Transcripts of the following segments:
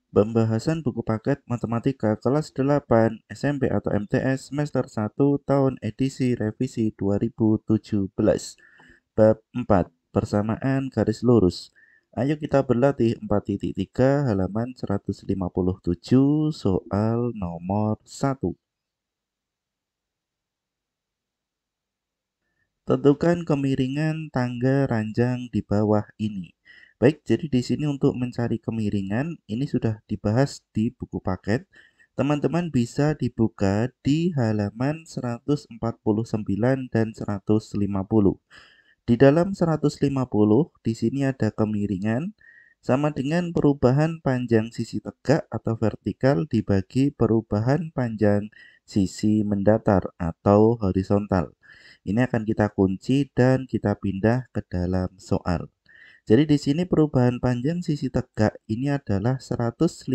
Pembahasan buku paket Matematika kelas 8 SMP atau MTS semester 1 tahun edisi revisi 2017. Bab 4. Persamaan garis lurus. Ayo kita berlatih 4.3 halaman 157 soal nomor 1. Tentukan kemiringan tangga ranjang di bawah ini. Baik, jadi di sini untuk mencari kemiringan, ini sudah dibahas di buku paket. Teman-teman bisa dibuka di halaman 149 dan 150. Di dalam 150, di sini ada kemiringan, sama dengan perubahan panjang sisi tegak atau vertikal dibagi perubahan panjang sisi mendatar atau horizontal. Ini akan kita kunci dan kita pindah ke dalam soal. Jadi di sini perubahan panjang sisi tegak ini adalah 150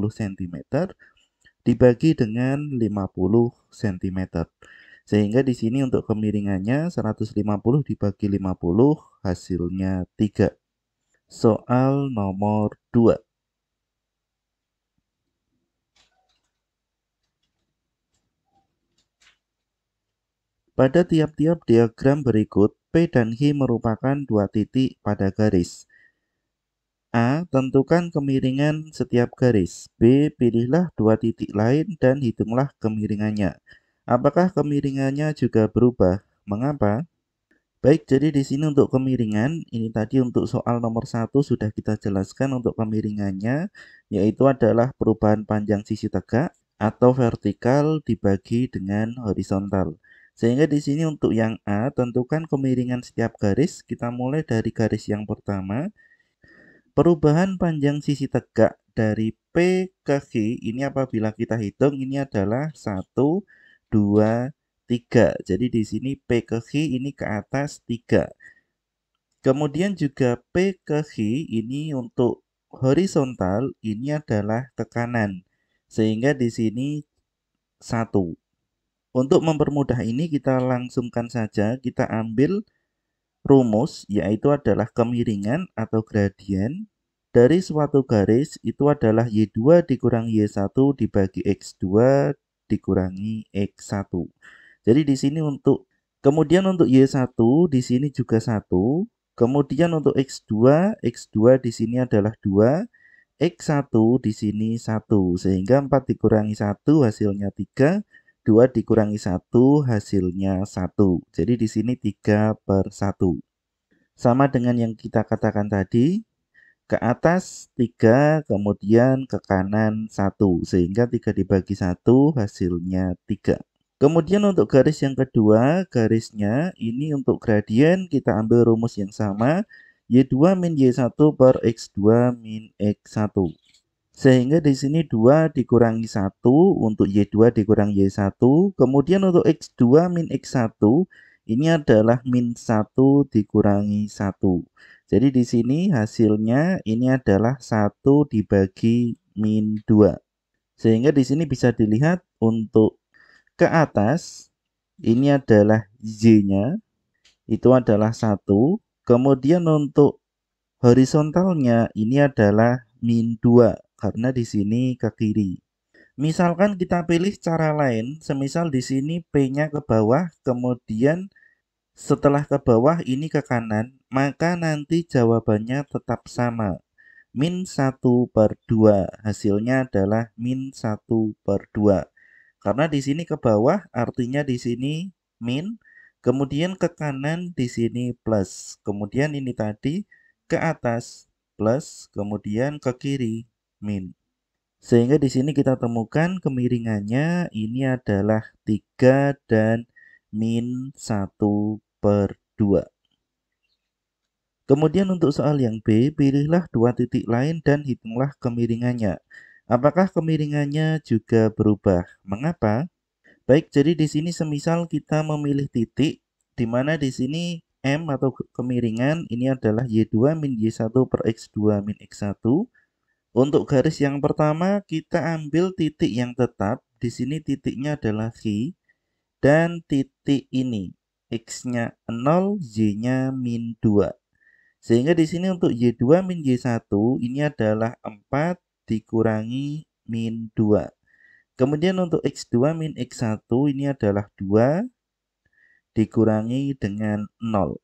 cm dibagi dengan 50 cm. Sehingga di sini untuk kemiringannya 150 dibagi 50 hasilnya 3. Soal nomor 2. Pada tiap-tiap diagram berikut, P dan Q merupakan dua titik pada garis. A. Tentukan kemiringan setiap garis. B. Pilihlah dua titik lain dan hitunglah kemiringannya. Apakah kemiringannya juga berubah? Mengapa? Baik, jadi di sini untuk kemiringan, ini tadi untuk soal nomor 1 sudah kita jelaskan untuk kemiringannya, yaitu adalah perubahan panjang sisi tegak atau vertikal dibagi dengan horizontal. Sehingga di sini untuk yang A, tentukan kemiringan setiap garis. Kita mulai dari garis yang pertama. Perubahan panjang sisi tegak dari P ke Q ini apabila kita hitung ini adalah 1, 2, 3. Jadi di sini P ke Q ini ke atas 3. Kemudian juga P ke Q ini untuk horizontal ini adalah ke kanan. Sehingga di sini 1. Untuk mempermudah ini kita langsungkan saja, kita ambil rumus yaitu adalah kemiringan atau gradien dari suatu garis itu adalah Y2 dikurangi Y1 dibagi X2 dikurangi X1. Jadi di sini kemudian untuk Y1 di sini juga 1. Kemudian untuk X2 di sini adalah 2. X1 di sini 1. Sehingga 4 dikurangi 1 hasilnya 3. 2 dikurangi 1 hasilnya 1. Jadi di sini 3/1. Sama dengan yang kita katakan tadi, ke atas 3, kemudian ke kanan 1, sehingga 3 dibagi 1 hasilnya 3. Kemudian untuk garis yang kedua, garisnya ini untuk gradien kita ambil rumus yang sama, Y2 min Y1 per X2 min X1. Sehingga di sini 2 dikurangi 1 untuk Y2 dikurangi Y1. Kemudian untuk X2 min X1 ini adalah min 1 dikurangi 1. Jadi di sini hasilnya ini adalah 1 dibagi min 2. Sehingga di sini bisa dilihat untuk ke atas ini adalah Y-nya itu adalah 1. Kemudian untuk horizontalnya ini adalah min 2 karena di sini ke kiri. Misalkan kita pilih cara lain, semisal di sini P-nya ke bawah, kemudian setelah ke bawah ini ke kanan, maka nanti jawabannya tetap sama. Min 1/2, hasilnya adalah min 1/2. Karena di sini ke bawah artinya di sini min, kemudian ke kanan di sini plus. Kemudian ini tadi ke atas plus, kemudian ke kiri min. Sehingga di sini kita temukan kemiringannya ini adalah 3 dan min 1/2. Kemudian untuk soal yang B, pilihlah dua titik lain dan hitunglah kemiringannya. Apakah kemiringannya juga berubah? Mengapa? Baik, jadi di sini semisal kita memilih titik, di mana di sini M atau kemiringan ini adalah Y2 min Y1 per X2 min X1. Untuk garis yang pertama, kita ambil titik yang tetap. Di sini titiknya adalah Q. Dan titik ini, X-nya 0, Y-nya min 2. Sehingga di sini untuk Y2 min Y1 ini adalah 4 dikurangi min 2. Kemudian untuk X2 min X1 ini adalah 2 dikurangi dengan 0.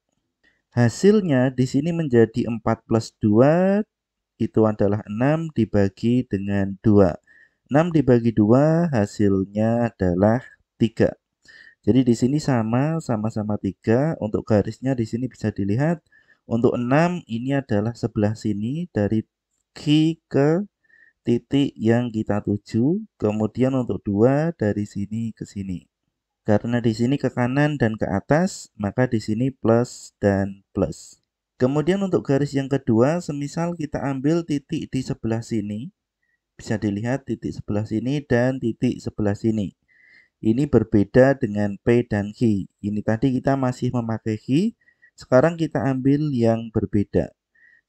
Hasilnya di sini menjadi 4 plus 2 itu adalah 6 dibagi dengan 2. 6 dibagi 2 hasilnya adalah 3. Jadi di sini sama-sama 3. Untuk garisnya di sini bisa dilihat. Untuk 6 ini adalah sebelah sini dari Q ke titik yang kita tuju. Kemudian untuk 2 dari sini ke sini. Karena di sini ke kanan dan ke atas, maka di sini plus dan plus. Kemudian untuk garis yang kedua, semisal kita ambil titik di sebelah sini. Bisa dilihat titik sebelah sini dan titik sebelah sini. Ini berbeda dengan P dan Q. Ini tadi kita masih memakai Q, sekarang kita ambil yang berbeda.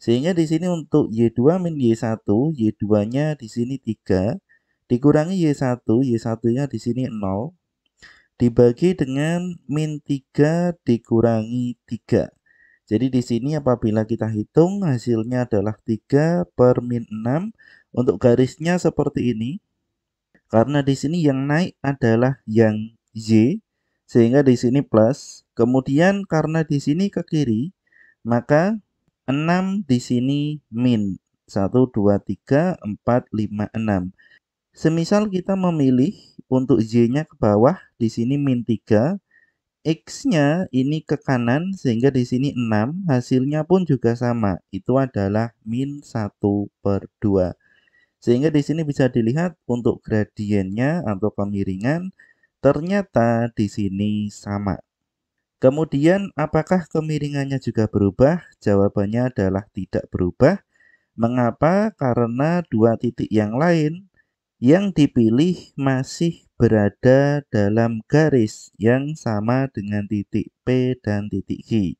Sehingga di sini untuk Y2 min Y1, Y2-nya di sini 3, dikurangi Y1, Y1-nya di sini 0, dibagi dengan min 3 dikurangi 3. Jadi di sini apabila kita hitung hasilnya adalah 3 per min 6. Untuk garisnya seperti ini. Karena di sini yang naik adalah yang Y, sehingga di sini plus. Kemudian karena di sini ke kiri, maka 6 di sini min. 1, 2, 3, 4, 5, 6. Semisal kita memilih untuk Y-nya ke bawah, di sini min 3, X-nya ini ke kanan sehingga di sini 6, hasilnya pun juga sama. Itu adalah min 1 per 2. Sehingga di sini bisa dilihat untuk gradiennya atau kemiringan ternyata di sini sama. Kemudian apakah kemiringannya juga berubah? Jawabannya adalah tidak berubah. Mengapa? Karena dua titik yang lain yang dipilih masih berada dalam garis yang sama dengan titik P dan titik Q.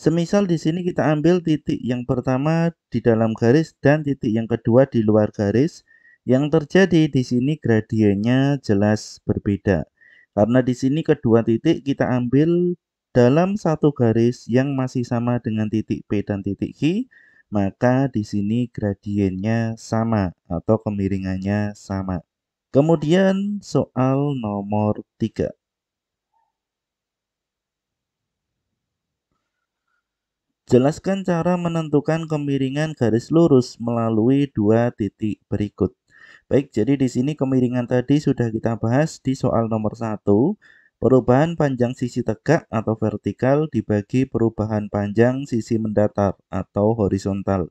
Semisal di sini kita ambil titik yang pertama di dalam garis dan titik yang kedua di luar garis, yang terjadi di sini gradiennya jelas berbeda. Karena di sini kedua titik kita ambil dalam satu garis yang masih sama dengan titik P dan titik Q, maka di sini gradiennya sama atau kemiringannya sama. Kemudian soal nomor 3. Jelaskan cara menentukan kemiringan garis lurus melalui dua titik berikut. Baik, jadi di sini kemiringan tadi sudah kita bahas di soal nomor 1. Perubahan panjang sisi tegak atau vertikal dibagi perubahan panjang sisi mendatar atau horizontal.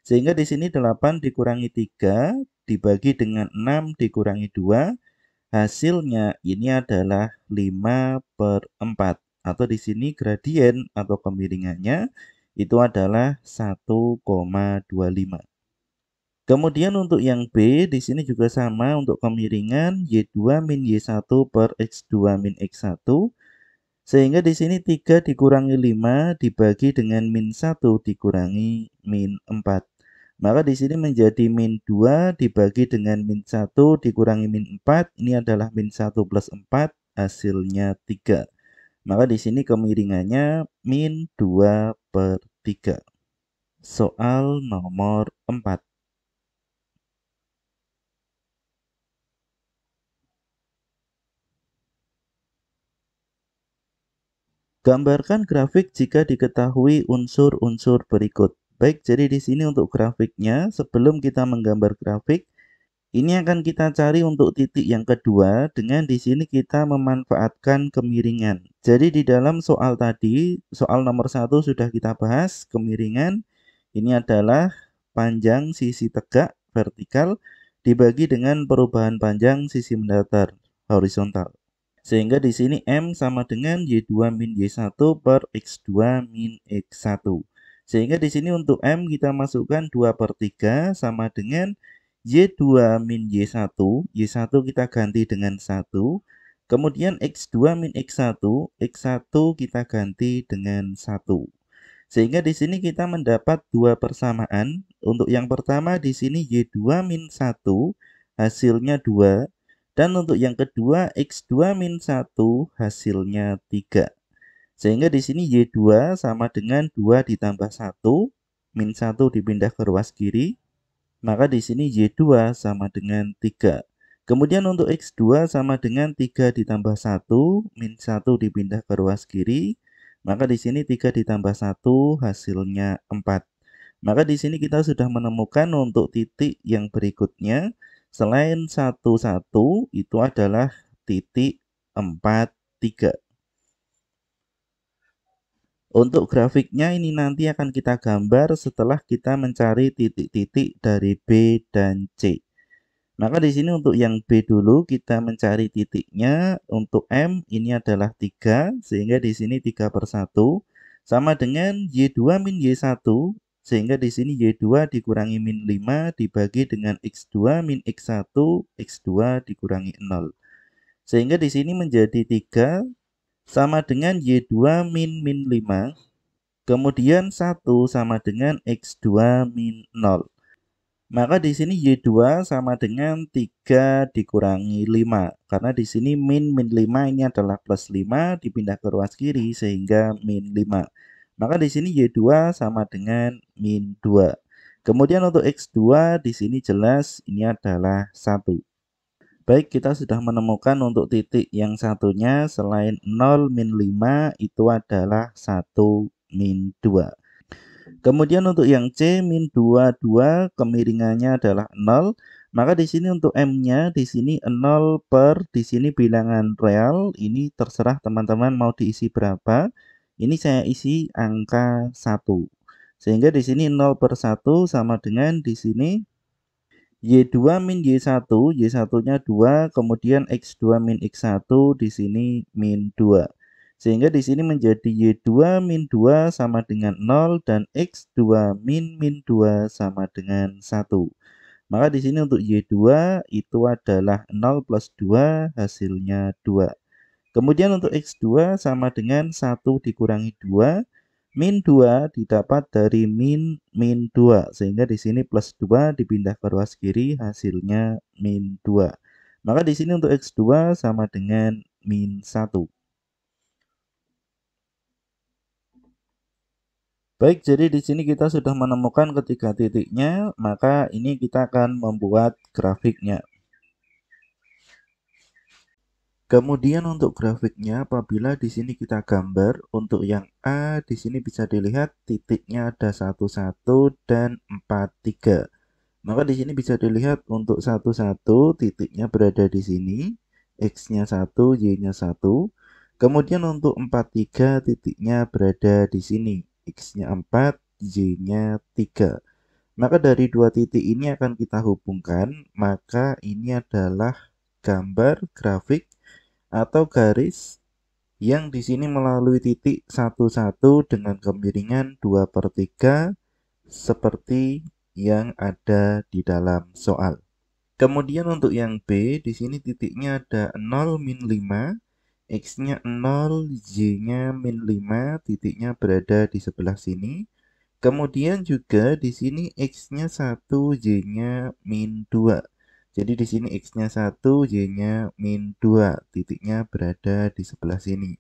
Sehingga di sini 8 dikurangi 3 dibagi dengan 6 dikurangi 2. Hasilnya ini adalah 5 per 4. Atau di sini gradien atau kemiringannya itu adalah 1,25. Kemudian untuk yang B di sini juga sama untuk kemiringan Y2 min Y1 per X2 min X1. Sehingga di sini 3 dikurangi 5 dibagi dengan min 1 dikurangi min 4. Maka di sini menjadi min 2 dibagi dengan min 1 dikurangi min 4. Ini adalah min 1 plus 4 hasilnya 3. Maka di sini kemiringannya min 2 per 3. Soal nomor 4. Gambarkan grafik jika diketahui unsur-unsur berikut. Baik, jadi di sini untuk grafiknya, sebelum kita menggambar grafik, ini akan kita cari untuk titik yang kedua dengan di sini kita memanfaatkan kemiringan. Jadi di dalam soal tadi, soal nomor 1 sudah kita bahas kemiringan. Ini adalah panjang sisi tegak vertikal dibagi dengan perubahan panjang sisi mendatar horizontal. Sehingga di sini M sama dengan Y2 min Y1 per X2 min X1. Sehingga di sini untuk M kita masukkan 2 per 3 sama dengan Y2 min Y1. Y1 kita ganti dengan 1. Kemudian X2 min X1. X1 kita ganti dengan 1. Sehingga di sini kita mendapat dua persamaan. Untuk yang pertama di sini Y2 min 1 hasilnya 2. Dan untuk yang kedua X2 min 1 hasilnya 3. Sehingga di sini Y2 sama dengan 2 ditambah 1. Min 1 dipindah ke ruas kiri. Maka di sini Y2 sama dengan 3. Kemudian untuk X2 sama dengan 3 ditambah 1, min 1 dipindah ke ruas kiri. Maka di sini 3 ditambah 1 hasilnya 4. Maka di sini kita sudah menemukan untuk titik yang berikutnya. Selain 1, 1 itu adalah titik 4, 3. Untuk grafiknya ini nanti akan kita gambar setelah kita mencari titik-titik dari B dan C. Maka di sini untuk yang B dulu kita mencari titiknya. Untuk M ini adalah 3, sehingga di sini 3 per 1 sama dengan Y2 min Y1, sehingga di sini Y2 dikurangi min 5 dibagi dengan X2 min X1, X2 dikurangi 0. Sehingga di sini menjadi 3 sama dengan Y2 min 5, kemudian 1 sama dengan X2 min 0. Maka di sini Y2 sama dengan 3 dikurangi 5. Karena di sini min 5 ini adalah plus 5 dipindah ke ruas kiri sehingga min 5. Maka di sini Y2 sama dengan min 2. Kemudian untuk X2 di sini jelas ini adalah 1. Baik, kita sudah menemukan untuk titik yang satunya selain 0 min 5 itu adalah 1 min 2. Kemudian untuk yang C min 22 kemiringannya adalah 0. Maka di sini untuk M-nya di sini 0 per di sini bilangan real. Ini terserah teman-teman mau diisi berapa. Ini saya isi angka 1. Sehingga di sini 0 per 1 sama dengan di sini Y2 min Y1, Y1-nya 2, kemudian X2 min X1 di sini min 2. Sehingga di sini menjadi Y2 min 2 sama dengan 0 dan X2 min 2 sama dengan 1. Maka di sini untuk Y2 itu adalah 0 plus 2 hasilnya 2. Kemudian untuk X2 sama dengan 1 dikurangi 2. Min 2 didapat dari min 2, sehingga di sini plus 2 dipindah ke ruas kiri hasilnya min 2. Maka di sini untuk X2 sama dengan min 1. Baik, jadi di sini kita sudah menemukan ketiga titiknya, maka ini kita akan membuat grafiknya. Kemudian untuk grafiknya, apabila di sini kita gambar, untuk yang A di sini bisa dilihat titiknya ada 11 dan 43. Maka di sini bisa dilihat untuk 11 titiknya berada di sini, X-nya 1, Y-nya 1. Kemudian untuk 43 titiknya berada di sini, X-nya 4, Y-nya 3. Maka dari dua titik ini akan kita hubungkan, maka ini adalah gambar grafik atau garis yang di sini melalui titik 11 dengan kemiringan 2 per 3 seperti yang ada di dalam soal. Kemudian untuk yang B, di sini titiknya ada 0 min 5, X-nya 0, Y-nya min 5, titiknya berada di sebelah sini. Kemudian juga di sini X-nya 1, Y-nya min 2. Jadi di sini X-nya 1, Y-nya min 2. Titiknya berada di sebelah sini.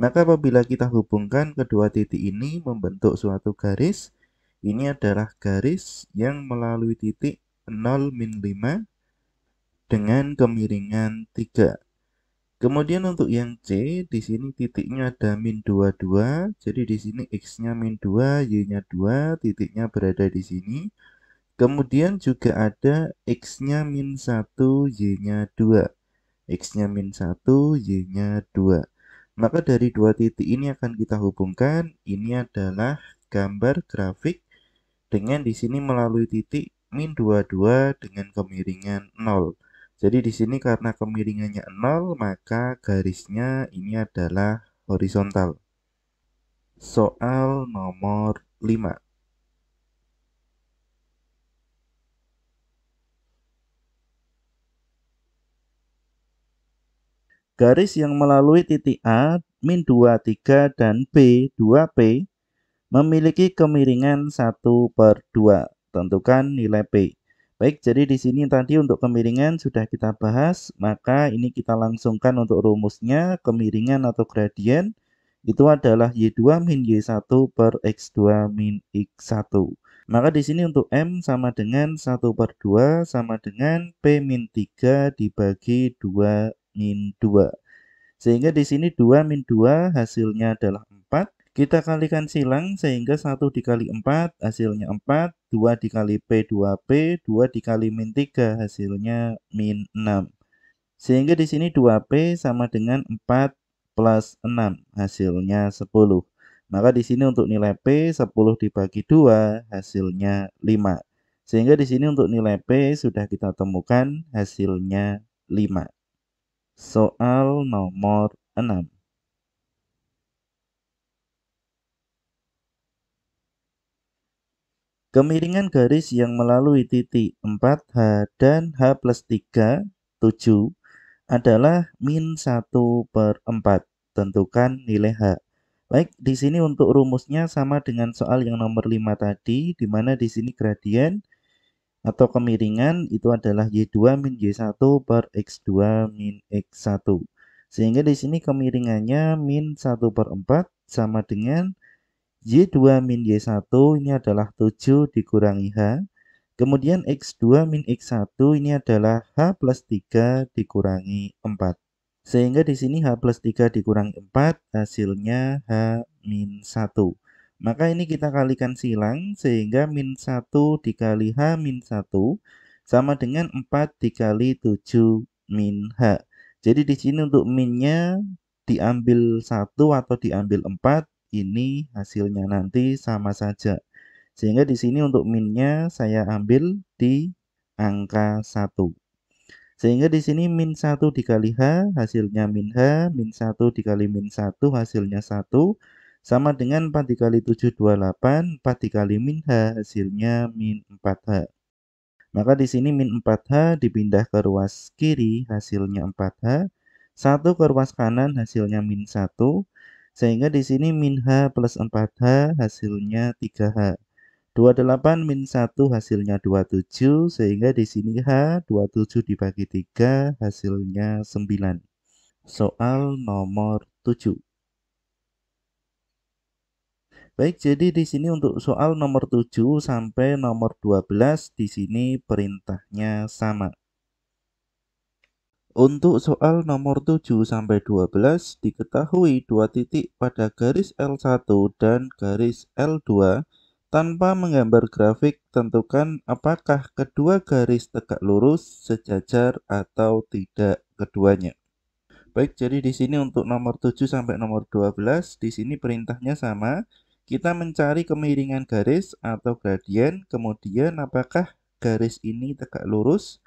Maka apabila kita hubungkan kedua titik ini membentuk suatu garis, ini adalah garis yang melalui titik 0 min 5 dengan kemiringan 3. Kemudian untuk yang C, di sini titiknya ada min 22. Jadi di sini X-nya min 2, Y-nya 2, titiknya berada di sini. Kemudian juga ada X-nya min 1, Y-nya 2. X-nya min 1, Y-nya 2. Maka dari dua titik ini akan kita hubungkan. Ini adalah gambar grafik dengan di sini melalui titik min 22 dengan kemiringan 0. Jadi di sini karena kemiringannya 0, maka garisnya ini adalah horizontal. Soal nomor 5. Garis yang melalui titik A, min 2, 3, dan B, 2P, memiliki kemiringan 1 per 2. Tentukan nilai P. Baik, jadi di sini tadi untuk kemiringan sudah kita bahas, maka ini kita langsungkan untuk rumusnya. Kemiringan atau gradien itu adalah Y2 min Y1 per X2 min X1. Maka di sini untuk M sama dengan 1/2 sama dengan P min 3 dibagi 2 min 2. Sehingga di sini 2 min 2 hasilnya adalah 4. Kita kalikan silang sehingga 1 dikali 4 hasilnya 4. 2 dikali P 2P. 2 dikali min 3 hasilnya min 6. Sehingga di sini 2P sama dengan 4 plus 6 hasilnya 10. Maka di sini untuk nilai P 10 dibagi 2 hasilnya 5. Sehingga di sini untuk nilai P sudah kita temukan hasilnya 5. Soal nomor 6. Kemiringan garis yang melalui titik 4H dan H plus 3, 7 adalah min 1/4. Tentukan nilai H. Baik, di sini untuk rumusnya sama dengan soal yang nomor 5 tadi, di mana di sini gradien atau kemiringan itu adalah Y2 min Y1 per X2 min X1. Sehingga di sini kemiringannya min 1/4 sama dengan Y2 min Y1 ini adalah 7 dikurangi H. Kemudian X2 min X1 ini adalah H plus 3 dikurangi 4. Sehingga di sini H plus 3 dikurangi 4 hasilnya H min 1. Maka ini kita kalikan silang sehingga min 1 dikali H min 1 sama dengan 4 dikali 7 min H. Jadi di sini untuk minnya diambil 1 atau diambil 4, ini hasilnya nanti sama saja. Sehingga di sini untuk minnya saya ambil di angka 1. Sehingga di sini min 1 dikali H hasilnya min H, min 1 dikali min 1 hasilnya 1, sama dengan 4 dikali 7, 28, 4 dikali min H hasilnya min 4H. Maka di sini min 4H dipindah ke ruas kiri hasilnya 4H, 1 ke ruas kanan hasilnya min 1, sehingga di sini min H plus 4H hasilnya 3H. 28 min 1 hasilnya 27, sehingga di sini H 27 dibagi 3 hasilnya 9. Soal nomor 7. Baik, jadi di sini untuk soal nomor 7 sampai nomor 12 di sini perintahnya sama. Untuk soal nomor 7 sampai 12 diketahui dua titik pada garis L1 dan garis L2 tanpa menggambar grafik. Tentukan apakah kedua garis tegak lurus, sejajar atau tidak keduanya. Baik, jadi di sini untuk nomor 7 sampai nomor 12 di sini perintahnya sama. Kita mencari kemiringan garis atau gradien, kemudian apakah garis ini tegak lurus,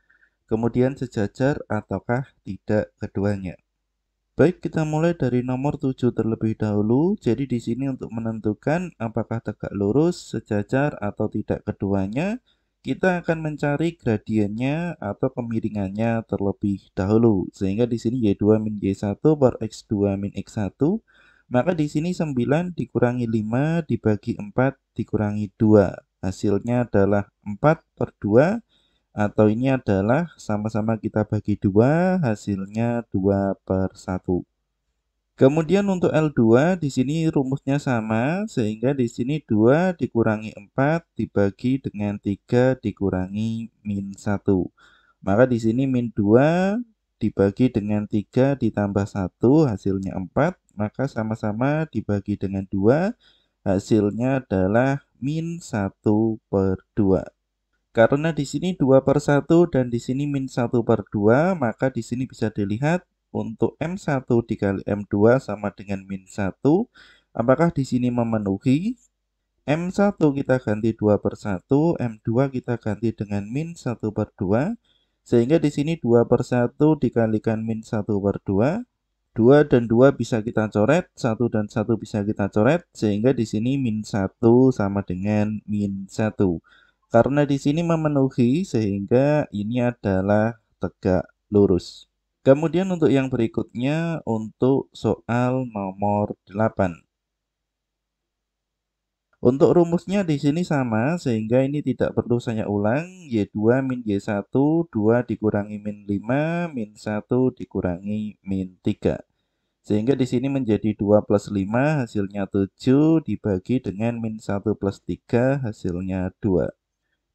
kemudian sejajar ataukah tidak keduanya. Baik, kita mulai dari nomor 7 terlebih dahulu. Jadi di sini untuk menentukan apakah tegak lurus, sejajar atau tidak keduanya, kita akan mencari gradiennya atau kemiringannya terlebih dahulu. Sehingga di sini Y2 min Y1 per X2 min X1, maka di sini 9 dikurangi 5 dibagi 4 dikurangi 2. Hasilnya adalah 4/2. Atau ini adalah sama-sama kita bagi 2, hasilnya 2/1. Kemudian untuk L2 di sini rumusnya sama, sehingga di sini 2 dikurangi 4 dibagi dengan 3 dikurangi min 1. Maka di sini min 2 dibagi dengan 3 ditambah 1 hasilnya 4, maka sama-sama dibagi dengan 2, hasilnya adalah min 1/2. Karena di sini 2/1 dan di sini min 1/2, maka di sini bisa dilihat untuk M1 dikali M2 sama dengan min 1. Apakah di sini memenuhi? M1 kita ganti 2/1, M2 kita ganti dengan min 1/2. Sehingga di sini 2/1 dikalikan min 1/2. 2 dan 2 bisa kita coret, 1 dan 1 bisa kita coret, sehingga di sini min 1 sama dengan min 1. Karena di sini memenuhi, sehingga ini adalah tegak lurus. Kemudian untuk yang berikutnya, untuk soal nomor 8. Untuk rumusnya di sini sama, sehingga ini tidak perlu saya ulang. Y2 min Y1, 2 dikurangi min 5, min 1 dikurangi min 3. Sehingga di sini menjadi 2 plus 5 hasilnya 7 dibagi dengan min 1 plus 3 hasilnya 2.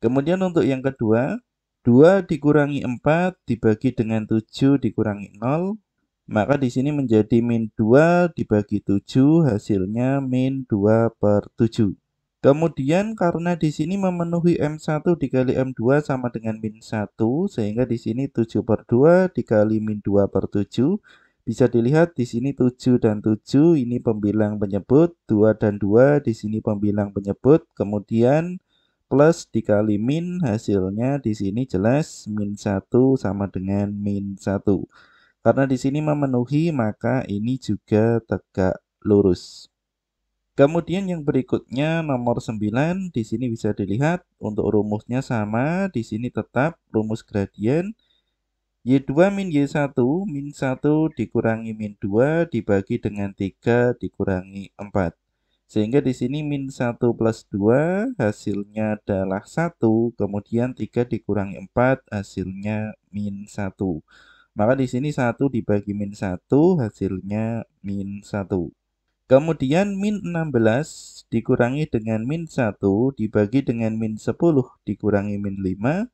Kemudian untuk yang kedua, 2 dikurangi 4 dibagi dengan 7 dikurangi 0, maka di sini menjadi min 2 dibagi 7 hasilnya min 2 per 7. Kemudian karena di sini memenuhi M1 dikali M2 sama dengan min 1, sehingga di sini 7 per 2 dikali min 2 per 7. Bisa dilihat di sini 7 dan 7 ini pembilang penyebut, 2 dan 2 di sini pembilang penyebut, kemudian plus dikali min hasilnya di sini jelas min 1 sama dengan min 1. Karena di sini memenuhi maka ini juga tegak lurus. Kemudian yang berikutnya nomor 9, di sini bisa dilihat untuk rumusnya sama, di sini tetap rumus gradien Y2 min Y1 min 1 dikurangi min 2 dibagi dengan 3 dikurangi 4. Sehingga di sini min 1 plus 2 hasilnya adalah 1, kemudian 3 dikurangi 4 hasilnya min 1. Maka di sini 1 dibagi min 1 hasilnya min 1. Kemudian min 16 dikurangi dengan min 1 dibagi dengan min 10 dikurangi min 5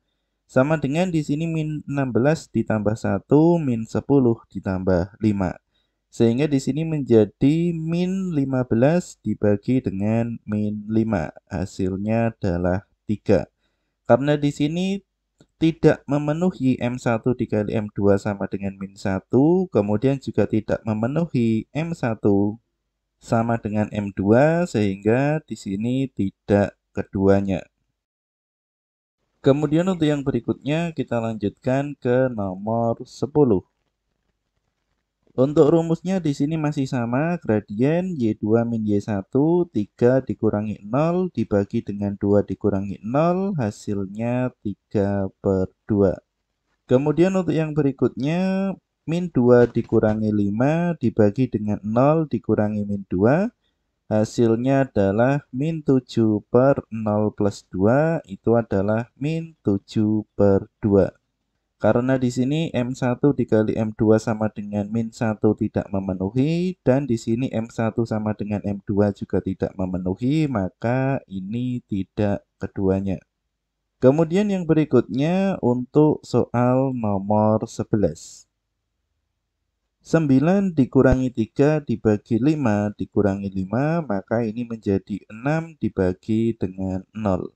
sama dengan di sini min 16 ditambah 1 min 10 ditambah 5. Sehingga di sini menjadi min 15 dibagi dengan min 5. Hasilnya adalah 3. Karena di sini tidak memenuhi M1 dikali M2 sama dengan min 1, kemudian juga tidak memenuhi M1 sama dengan M2 sehingga di sini tidak keduanya. Kemudian untuk yang berikutnya kita lanjutkan ke nomor 10. Untuk rumusnya di sini masih sama, gradien Y2 min Y1 3 dikurangi 0 dibagi dengan 2 dikurangi 0 hasilnya 3 per 2. Kemudian untuk yang berikutnya min 2 dikurangi 5 dibagi dengan 0 dikurangi min 2 hasilnya adalah min 7 per 0 plus 2 itu adalah min 7 per 2. Karena di sini M1 dikali M2 sama dengan min 1 tidak memenuhi dan di sini M1 sama dengan M2 juga tidak memenuhi, maka ini tidak keduanya. Kemudian yang berikutnya untuk soal nomor 11. 9 dikurangi 3 dibagi 5 dikurangi 5, maka ini menjadi 6 dibagi dengan 0.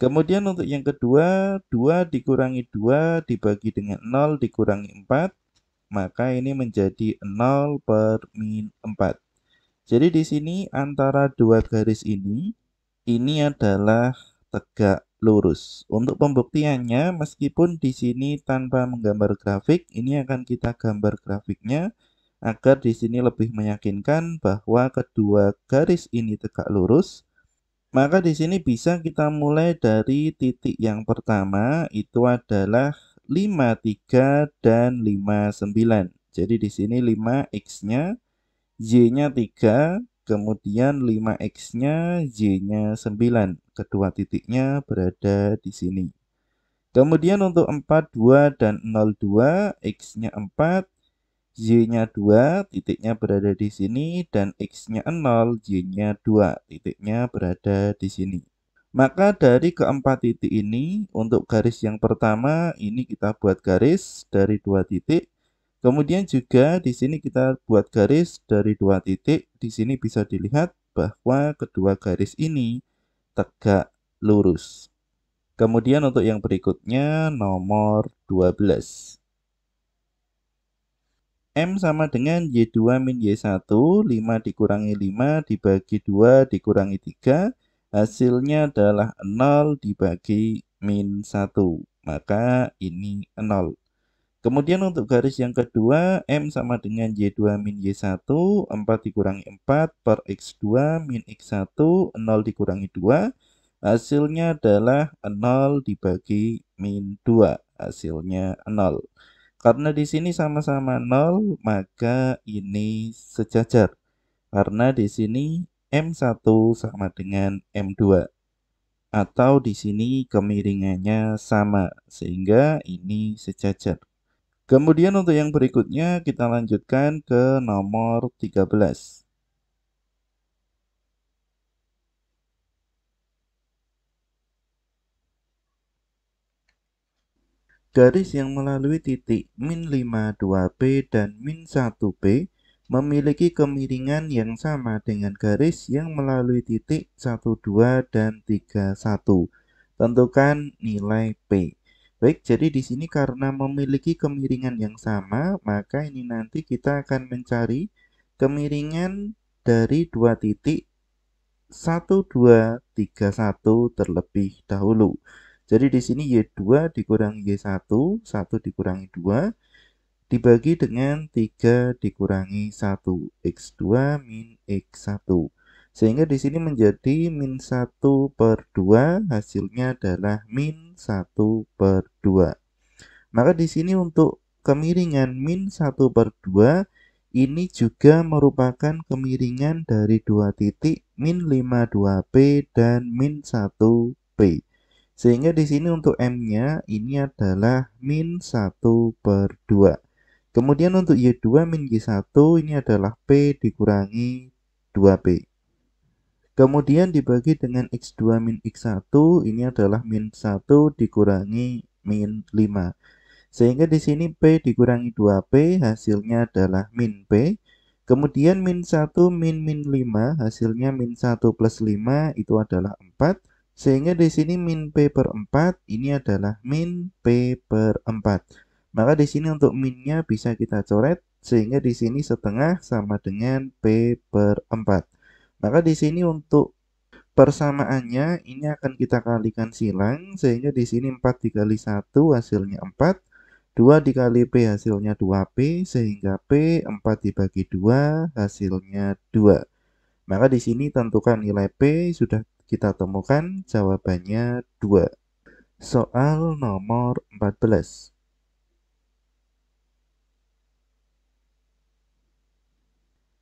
Kemudian untuk yang kedua, 2 dikurangi 2 dibagi dengan 0 dikurangi 4, maka ini menjadi 0 per min 4. Jadi di sini antara dua garis ini adalah tegak lurus. Untuk pembuktiannya, meskipun di sini tanpa menggambar grafik, ini akan kita gambar grafiknya agar di sini lebih meyakinkan bahwa kedua garis ini tegak lurus. Maka di sini bisa kita mulai dari titik yang pertama itu adalah 53 dan 59. Jadi di sini 5x-nya, y-nya 3, kemudian 5x-nya, y-nya 9. Kedua titiknya berada di sini. Kemudian untuk 4, 2, dan 02, x-nya 4, y-nya 2, titiknya berada di sini, dan x-nya 0, y-nya 2, titiknya berada di sini. Maka dari keempat titik ini, untuk garis yang pertama, ini kita buat garis dari 2 titik. Kemudian juga di sini kita buat garis dari 2 titik. Di sini bisa dilihat bahwa kedua garis ini tegak lurus. Kemudian untuk yang berikutnya nomor 12. M sama dengan Y2 min Y1, 5 dikurangi 5 dibagi 2 dikurangi 3, hasilnya adalah 0 dibagi min 1, maka ini 0. Kemudian untuk garis yang kedua, M sama dengan Y2 min Y1, 4 dikurangi 4 per X2 min X1, 0 dikurangi 2, hasilnya adalah 0 dibagi min 2, hasilnya 0. Karena di sini sama-sama 0, maka ini sejajar. Karena di sini M1 sama dengan M2. Atau di sini kemiringannya sama, sehingga ini sejajar. Kemudian untuk yang berikutnya kita lanjutkan ke nomor 13. Garis yang melalui titik min 52P dan min 1P memiliki kemiringan yang sama dengan garis yang melalui titik 12 dan 31. Tentukan nilai P. Baik, jadi di sini karena memiliki kemiringan yang sama, maka ini nanti kita akan mencari kemiringan dari dua titik 1, 2, 3, 1 terlebih dahulu. Jadi di sini Y2 dikurangi Y1, 1 dikurangi 2, dibagi dengan 3 dikurangi 1, X2 min X1. Sehingga di sini menjadi min 1 per 2, hasilnya adalah min 1 per 2. Maka di sini untuk kemiringan min 1 per 2 ini juga merupakan kemiringan dari dua titik min 52P dan min 1P. Sehingga di sini untuk M-nya ini adalah min 1 per 2. Kemudian untuk Y2 min Y1 ini adalah P dikurangi 2P. Kemudian dibagi dengan X2 min X1 ini adalah min 1 dikurangi min 5. Sehingga di sini P dikurangi 2P hasilnya adalah min P. Kemudian min 1 min 5 hasilnya min 1 plus 5 itu adalah 4. Sehingga di sini min P per 4 ini adalah min P per 4. Maka di sini untuk minnya bisa kita coret sehingga di sini setengah sama dengan P per 4. Maka di sini untuk persamaannya ini akan kita kalikan silang sehingga di sini 4 dikali 1 hasilnya 4. 2 dikali P hasilnya 2P sehingga P 4 dibagi 2 hasilnya 2. Maka di sini tentukan nilai P sudah kita temukan jawabannya 2. Soal nomor 14.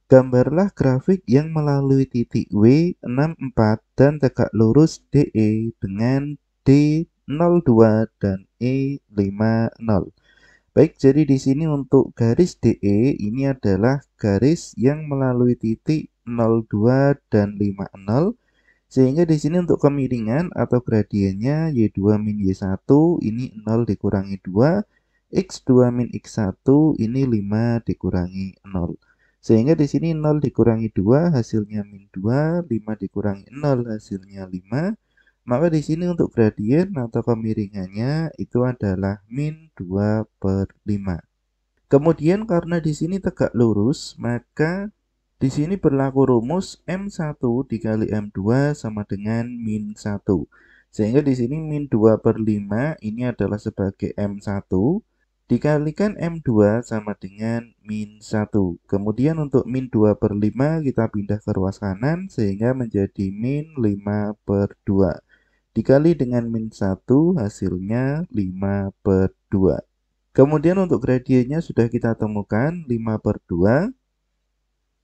Gambarlah grafik yang melalui titik W 64 dan tegak lurus DE dengan D02 dan E50. Baik, jadi di sini untuk garis DE ini adalah garis yang melalui titik 02 dan 50. Sehingga di sini untuk kemiringan atau gradiennya Y2 min Y1 ini 0 dikurangi 2, X2 min X1 ini 5 dikurangi 0. Sehingga di sini 0 dikurangi 2 hasilnya min 2, 5 dikurangi 0 hasilnya 5. Maka di sini untuk gradien atau kemiringannya itu adalah min 2 per 5. Kemudian karena di sini tegak lurus, maka di sini berlaku rumus M1 dikali M2 sama dengan min 1. Sehingga di sini min 2 per 5 ini adalah sebagai M1 dikalikan M2 sama dengan min 1. Kemudian untuk min 2 per 5 kita pindah ke ruas kanan sehingga menjadi min 5 per 2. Dikali dengan min 1 hasilnya 5 per 2. Kemudian untuk gradiennya sudah kita temukan 5 per 2.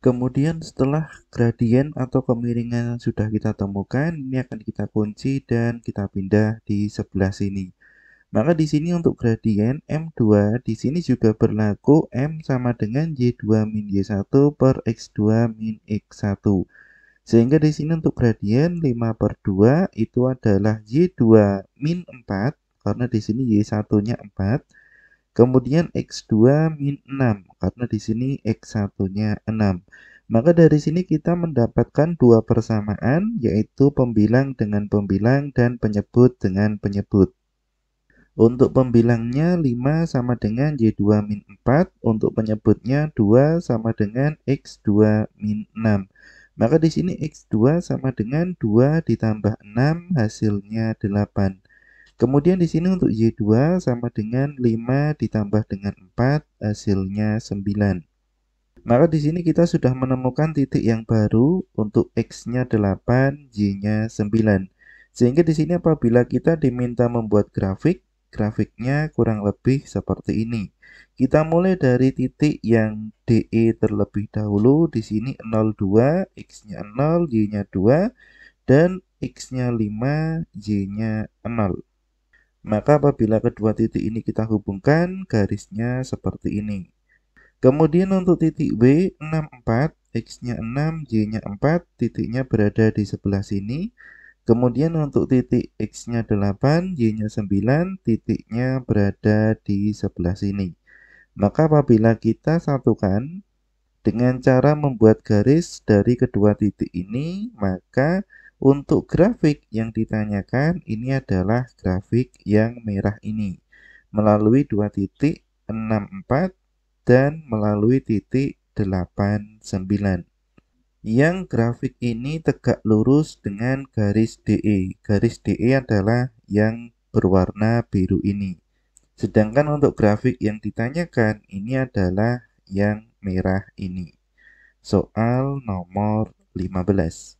Kemudian setelah gradien atau kemiringan sudah kita temukan, ini akan kita kunci dan kita pindah di sebelah sini. Maka di sini untuk gradien M2 di sini juga berlaku M sama dengan Y2 min Y1 per X2 min X1. Sehingga di sini untuk gradien 5 per 2 itu adalah Y2 min 4 karena di sini Y1-nya 4. Kemudian X2 min 6 karena di sini X1-nya 6. Maka dari sini kita mendapatkan dua persamaan yaitu pembilang dengan pembilang dan penyebut dengan penyebut. Untuk pembilangnya 5 sama dengan Y2 min 4, untuk penyebutnya 2 sama dengan X2 min 6. Maka di sini X2 sama dengan 2 ditambah 6 hasilnya 8. Kemudian di sini untuk Y2 sama dengan 5 ditambah dengan 4 hasilnya 9. Maka di sini kita sudah menemukan titik yang baru untuk X-nya 8, Y-nya 9. Sehingga di sini apabila kita diminta membuat grafiknya kurang lebih seperti ini. Kita mulai dari titik yang DE terlebih dahulu. Di sini 02, X-nya 0, Y-nya 2, dan X-nya 5, Y-nya 0. Maka apabila kedua titik ini kita hubungkan, garisnya seperti ini. Kemudian untuk titik W 64, X-nya 6, Y-nya 4, titiknya berada di sebelah sini. Kemudian untuk titik X-nya 8, Y-nya 9, titiknya berada di sebelah sini. Maka apabila kita satukan dengan cara membuat garis dari kedua titik ini, maka untuk grafik yang ditanyakan ini adalah grafik yang merah ini. Melalui dua titik 64 dan melalui titik 89. Yang grafik ini tegak lurus dengan garis DE. Garis DE adalah yang berwarna biru ini. Sedangkan untuk grafik yang ditanyakan ini adalah yang merah ini. Soal nomor 15.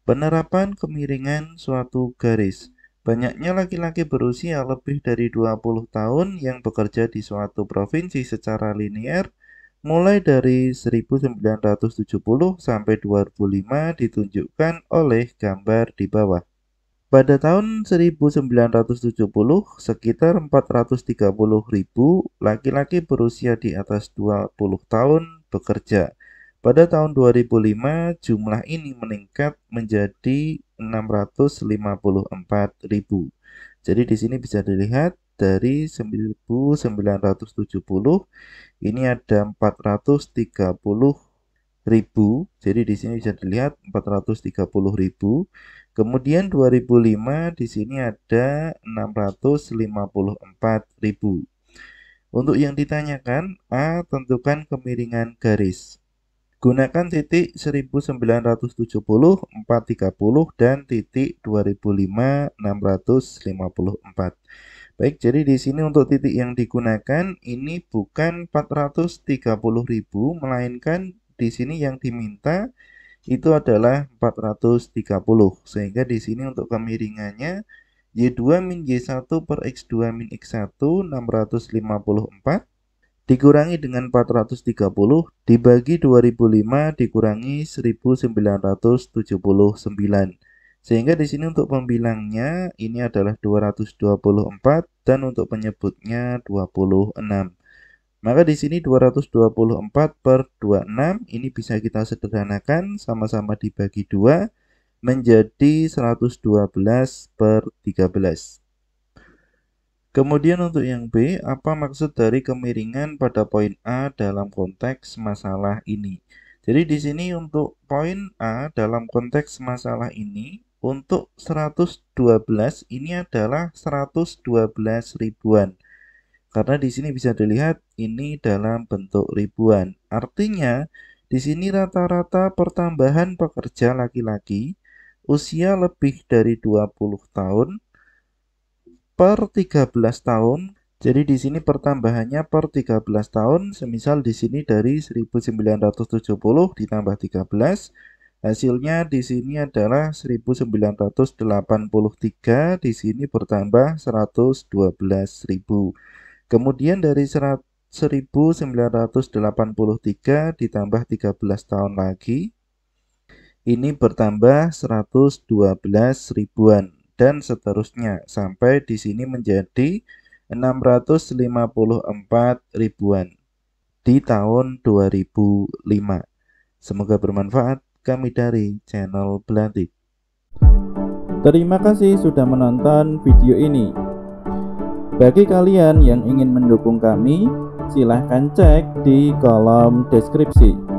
Penerapan kemiringan suatu garis. Banyaknya laki-laki berusia lebih dari 20 tahun yang bekerja di suatu provinsi secara linear mulai dari 1970 sampai 2005 ditunjukkan oleh gambar di bawah. Pada tahun 1970, sekitar 430.000 laki-laki berusia di atas 20 tahun bekerja. Pada tahun 2005, jumlah ini meningkat menjadi 654.000. Jadi di sini bisa dilihat dari 1970 ini ada 430.000. Jadi di sini bisa dilihat 430.000. Kemudian 2005 di sini ada 654.000. Untuk yang ditanyakan, A, tentukan kemiringan garis. Gunakan titik 1970, 430 dan titik 2005, 654. Baik, jadi di sini untuk titik yang digunakan ini bukan 430.000, melainkan di sini yang diminta itu adalah 430. Sehingga di sini untuk kemiringannya Y2 min Y1 per X2 min X1 654 dikurangi dengan 430 dibagi 2005 dikurangi 1979. Sehingga di sini untuk pembilangnya ini adalah 224 dan untuk penyebutnya 26. Maka di sini 224 per 26 ini bisa kita sederhanakan, sama-sama dibagi 2 menjadi 112 per 13. Kemudian untuk yang B, apa maksud dari kemiringan pada poin A dalam konteks masalah ini? Jadi di sini untuk poin A dalam konteks masalah ini, untuk 112 ini adalah 112 ribuan. Karena di sini bisa dilihat ini dalam bentuk ribuan. Artinya di sini rata-rata pertambahan pekerja laki-laki usia lebih dari 20 tahun per 13 tahun. Jadi di sini pertambahannya per 13 tahun, semisal di sini dari 1970 ditambah 13, hasilnya di sini adalah 1983, di sini bertambah 112.000. Kemudian dari 1983 ditambah 13 tahun lagi, ini bertambah 112 ribuan dan seterusnya sampai di sini menjadi 654 ribuan di tahun 2005. Semoga bermanfaat. Kami dari channel Belantik. Terima kasih sudah menonton video ini. Bagi kalian yang ingin mendukung kami, silahkan cek di kolom deskripsi.